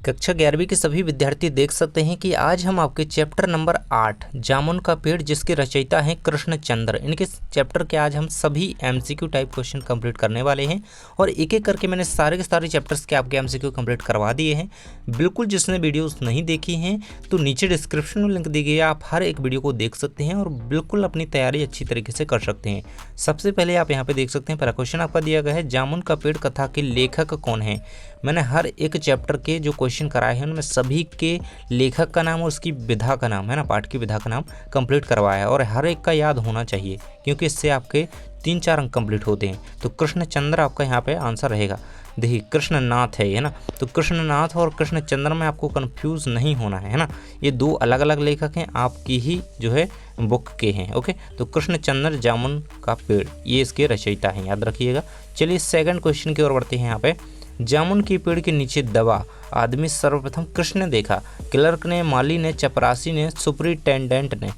कक्षा 11वीं के सभी विद्यार्थी देख सकते हैं कि आज हम आपके चैप्टर नंबर 8 जामुन का पेड़ जिसके रचयिता हैं कृष्णचंद्र, इनके चैप्टर के आज हम सभी एमसीक्यू टाइप क्वेश्चन कंप्लीट करने वाले हैं। और एक एक करके मैंने सारे के सारे चैप्टर्स के आपके एमसीक्यू कंप्लीट करवा दिए हैं। बिल्कुल जिसने वीडियोस नहीं देखी हैं तो नीचे डिस्क्रिप्शन में लिंक दी गई है, आप हर एक वीडियो को देख सकते हैं और बिल्कुल अपनी तैयारी अच्छी तरीके से कर सकते हैं। सबसे पहले आप यहाँ पे देख सकते हैं, पहला क्वेश्चन आपका दिया गया है, जामुन का पेड़ कथा के लेखक कौन है। मैंने हर एक चैप्टर के जो क्वेश्चन कराए हैं उनमें सभी के लेखक का नाम और उसकी विधा का नाम है ना, पाठ की विधा का नाम कंप्लीट करवाया है और हर एक का याद होना चाहिए क्योंकि इससे आपके 3-4 अंक कंप्लीट होते हैं। तो कृष्णचंद्र आपका यहाँ पे आंसर रहेगा। देखिए कृष्णनाथ है ना, तो कृष्णनाथ और कृष्णचंद्र में आपको कंफ्यूज नहीं होना है ना, ये दो अलग अलग लेखक हैं, आपकी ही जो है बुक के हैं। ओके, तो कृष्णचंद्र जामुन का पेड़ ये इसके रचयिता हैं, याद रखिएगा। चलिए सेकंड क्वेश्चन की ओर बढ़ते हैं। यहाँ पे जामुन के पेड़ के नीचे दबा आदमी सर्वप्रथम किसने देखा। क्लर्क ने, माली ने, चपरासी ने, सुपरिटेंडेंट ने।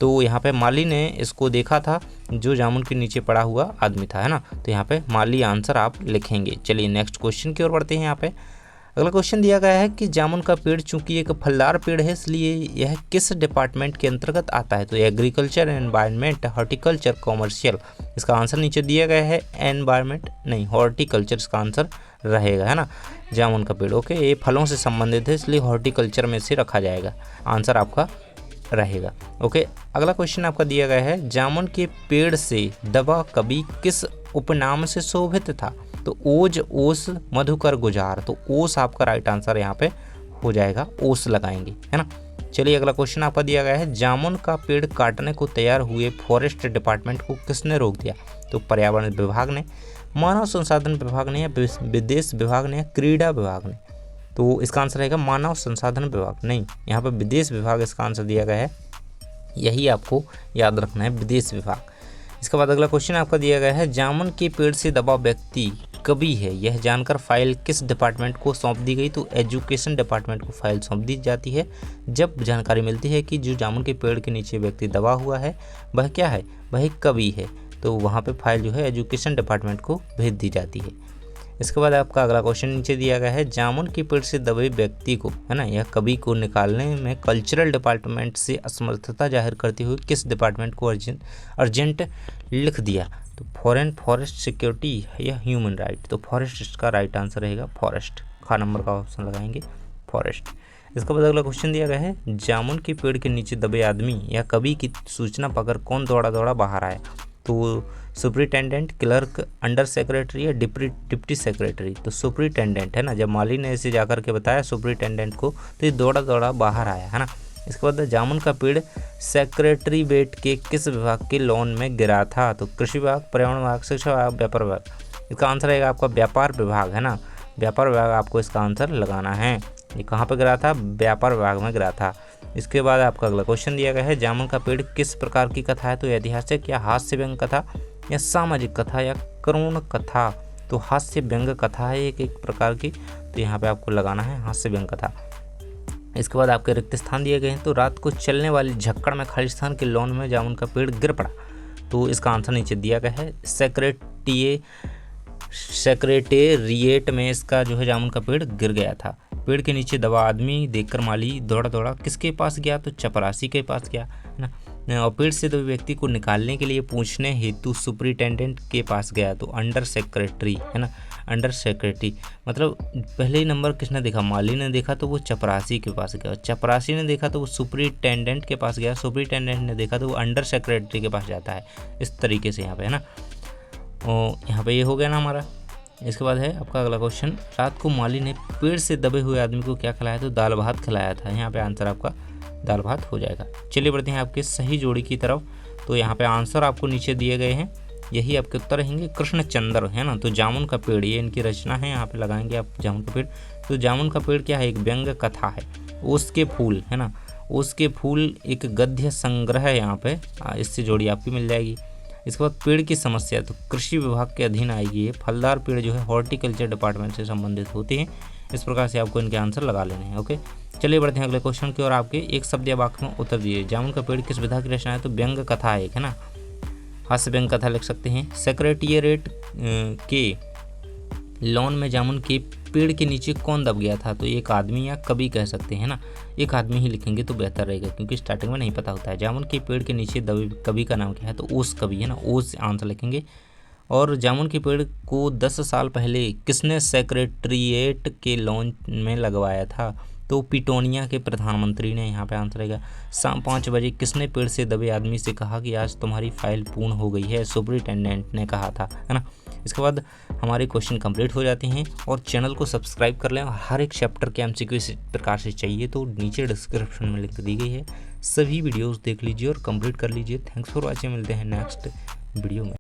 तो यहाँ पे माली ने इसको देखा था, जो जामुन के नीचे पड़ा हुआ आदमी था, है ना, तो यहाँ पे माली आंसर आप लिखेंगे। चलिए नेक्स्ट क्वेश्चन की ओर बढ़ते हैं। यहाँ पे अगला क्वेश्चन दिया गया है कि जामुन का पेड़ चूंकि एक फलदार पेड़ है इसलिए यह किस डिपार्टमेंट के अंतर्गत आता है। तो एग्रीकल्चर, एनवायरनमेंट, हॉर्टिकल्चर, कॉमर्शियल। इसका आंसर नीचे दिया गया है, एनवायरनमेंट नहीं, हॉर्टिकल्चर इसका आंसर रहेगा, है ना। जामुन का पेड़ ओके, ये फलों से संबंधित है इसलिए हॉर्टिकल्चर में से रखा जाएगा, आंसर आपका रहेगा। ओके, अगला क्वेश्चन आपका दिया गया है, जामुन के पेड़ से दबा कवि किस उपनाम से शोभित था। तो ओज, ओस, मधुकर, गुजार। तो ओस आपका राइट आंसर यहाँ पे हो जाएगा, ओस लगाएंगे, है ना। चलिए अगला क्वेश्चन आपका दिया गया है, जामुन का पेड़ काटने को तैयार हुए फॉरेस्ट डिपार्टमेंट को किसने रोक दिया। तो पर्यावरण विभाग ने, मानव संसाधन विभाग ने, या विदेश विभाग ने, या क्रीड़ा विभाग ने। तो इसका आंसर रहेगा मानव संसाधन विभाग, नहीं यहाँ पे विदेश विभाग इसका आंसर दिया गया है, यही आपको याद रखना है, विदेश विभाग। इसके बाद अगला क्वेश्चन आपका दिया गया है, जामुन के पेड़ से दबा व्यक्ति कवि है, यह जानकर फाइल किस डिपार्टमेंट को सौंप दी गई। तो एजुकेशन डिपार्टमेंट को फाइल सौंप दी जाती है जब जानकारी मिलती है कि जो जामुन के पेड़ के नीचे व्यक्ति दबा हुआ है वह क्या है, वह कवि है, तो वहाँ पे फाइल जो है एजुकेशन डिपार्टमेंट को भेज दी जाती है। इसके बाद आपका अगला क्वेश्चन नीचे दिया गया है, जामुन के पेड़ से दबे व्यक्ति को, है ना, यह कवि को निकालने में कल्चरल डिपार्टमेंट से असमर्थता जाहिर करते हुए किस डिपार्टमेंट को अर्जेंट लिख दिया। तो फॉरेन, फॉरेस्ट सिक्योरिटी या ह्यूमन राइट। तो फॉरेस्ट इसका राइट आंसर रहेगा, फॉरेस्ट, खा नंबर का ऑप्शन लगाएंगे, फॉरेस्ट। इसके बाद अगला क्वेश्चन दिया गया है, जामुन के पेड़ के नीचे दबे आदमी या कवि की सूचना पाकर कौन दौड़ा दौड़ा बाहर आया। तो सुपरिटेंडेंट, क्लर्क, अंडर सेक्रेटरी या डिप्टी सेक्रेटरी। तो सुपरिटेंडेंट है ना, जब माली ने इसे जाकर के बताया सुपरिटेंडेंट को तो ये दौड़ा दौड़ा बाहर आया, है ना। इसके बाद जामुन का पेड़ सेक्रेटरीवेट के किस विभाग के लॉन में गिरा था। तो कृषि विभाग, पर्यावरण विभाग, शिक्षा विभाग, व्यापार विभाग। इसका आंसर रहेगा आपका व्यापार विभाग, है ना, व्यापार विभाग आपको इसका आंसर लगाना है। ये कहाँ पर गिरा था, व्यापार विभाग में गिरा था। इसके बाद आपका अगला क्वेश्चन दिया गया है, जामुन का पेड़ किस प्रकार की कथा है। तो ऐतिहासिक या हास्य व्यंग कथा या सामाजिक कथा या करुण कथा। तो हास्य व्यंग कथा है एक प्रकार की, तो यहाँ पे आपको लगाना है हास्य व्यंग कथा। इसके बाद आपके रिक्त स्थान दिए गए हैं, तो रात को चलने वाली झक्कड़ में खालिस्तान के लॉन में जामुन का पेड़ गिर पड़ा। तो इसका आंसर नीचे दिया गया है, सेक्रेटेरिएट में इसका जो है जामुन का पेड़ गिर गया था। पेड़ के नीचे दबा आदमी देखकर माली दौड़ा दौड़ा किसके पास गया। तो चपरासी के पास गया, है ना। और पेड़ से दबे व्यक्ति को निकालने के लिए पूछने हेतु सुपरिटेंडेंट के पास गया। तो अंडर सेक्रेटरी, है ना, अंडर सेक्रेटरी मतलब पहले ही नंबर किसने देखा, माली ने देखा तो वो चपरासी के पास गया, चपरासी ने देखा तो वो सुपरिटेंडेंट के पास गया, सुपरिटेंडेंट ने देखा तो वो अंडर सेक्रेटरी के पास जाता है। इस तरीके से यहाँ पे, है ना। और यहाँ पे ये हो गया ना हमारा। इसके बाद है आपका अगला क्वेश्चन, रात को माली ने पेड़ से दबे हुए आदमी को क्या खिलाया। तो दाल भात खिलाया था। यहाँ पे आंसर आपका दाल भात हो जाएगा। चलिए बढ़ते हैं आपके सही जोड़ी की तरफ। तो यहाँ पे आंसर आपको नीचे दिए गए हैं, यही आपके उत्तर रहेंगे, कृष्णचंद्र, है ना। तो जामुन का पेड़ ये इनकी रचना है, यहाँ पे लगाएंगे आप जामुन का पेड़। तो जामुन का पेड़ क्या है, एक व्यंग कथा है। उसके फूल, है ना, उसके फूल एक गद्य संग्रह है, यहाँ पे इससे जोड़ी आपकी मिल जाएगी। इसके बाद पेड़ की समस्या, तो कृषि विभाग के अधीन आएगी ये। फलदार पेड़ जो है हॉर्टिकल्चर डिपार्टमेंट से संबंधित होते हैं। इस प्रकार से आपको इनके आंसर लगा लेने हैं। ओके, चलिए बढ़ते हैं अगले क्वेश्चन की ओर। आपके एक शब्द या वाक्य में उत्तर दिए। जामुन का पेड़ किस विधा की रचना है। तो व्यंग कथा एक, है ना, हास्य व्यंग कथा लिख सकते हैं। सेक्रेटेरिएट के लॉन में जामुन के पेड़ के नीचे कौन दब गया था, तो एक आदमी या कभी कह सकते हैं ना, एक आदमी ही लिखेंगे तो बेहतर रहेगा क्योंकि स्टार्टिंग में नहीं पता होता है। जामुन के पेड़ के नीचे दबे कवि का नाम क्या है, तो ओस कवि है ना, ओस आंसर लिखेंगे। और जामुन के पेड़ को 10 साल पहले किसने सेक्रेटरीट के लॉन में लगवाया था, तो पिटोनिया के प्रधानमंत्री ने, यहाँ पे आंसर रहेगा। शाम 5 बजे किसने पेड़ से दबे आदमी से कहा कि आज तुम्हारी फाइल पूर्ण हो गई है, सुपरिटेंडेंट ने कहा था, है ना। इसके बाद हमारे क्वेश्चन कंप्लीट हो जाते हैं। और चैनल को सब्सक्राइब कर लें, और हर एक चैप्टर के MCQ इस प्रकार से चाहिए तो नीचे डिस्क्रिप्शन में लिंक दी गई है, सभी वीडियोज़ देख लीजिए और कंप्लीट कर लीजिए। थैंक्स फॉर वॉचिंग, मिलते हैं नेक्स्ट वीडियो में।